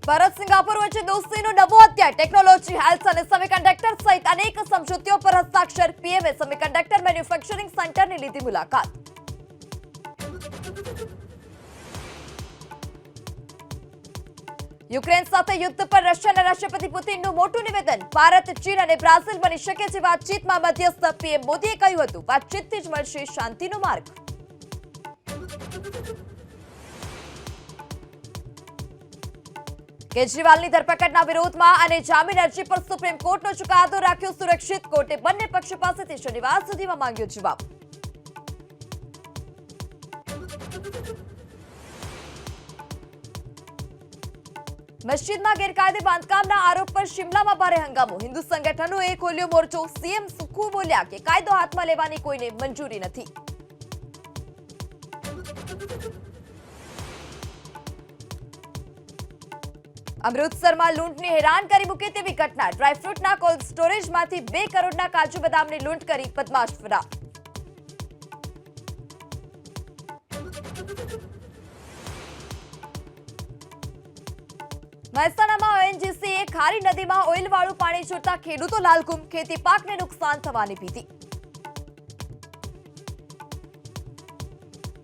Bharat Singapore વચ્ચે દોસ્તીનો નવો અધ્યાય ટેકનોલોજી હેલ્થ અને સેમિકન્ડક્ટર સહિત અનેક સમજૂતીઓ પર હસ્તાક્ષર પીએમએ સેમિકન્ડક્ટર મેન્યુફેક્ચરિંગ સેન્ટરની લીધી મુલાકાત યુક્રેન સાથે યુદ્ધ પર રશિયાના રાષ્ટ્રપતિ પુતિનનું મોટું નિવેદન ભારત ચીન અને બ્રાઝિલ બની શકે છે વાતચીતમાં મધ્યસ્થ પીએમ મોદીએ કહ્યું હતું વાતચીતથી જ મળશે શાંતિનો માર્ગ કેજરીવાલની ધરપકડના વિરોધમાં અને જામીન અરજી પર સુપ્રીમ કોર્ટનો ચુકાદો રાખ્યો સુરક્ષિત કોર્ટે બંને પક્ષ પાસેથી શનિવાર સુધીમાં માંગ્યો જવાબ મસ્જિદમાં ગેરકાયદે બાંધકામના આરોપ પર શિમલામાં ભારે હંગામો હિન્દુ સંગઠનોએ ખોલ્યો મોરચો સીએમ સુખુ બોલ્યા કે કાયદો હાથમાં લેવાની કોઈને મંજૂરી નથી અમૃતસરમાં લૂંટની હેરાન કરી મૂકે તેવી ઘટના ડ્રાયફ્રૂટના કોલ્ડ સ્ટોરેજમાંથી 2 કરોડના કાજુ બદામની લૂંટ કરી બદમાશ ફરાર મહેસાણામાં ઓએનજીસીએ ખારી નદીમાં ઓઇલવાળું પાણી છોડતા ખેડૂતો લાલઘુમ ખેતી પાકને નુકસાન થવાની ભીતિ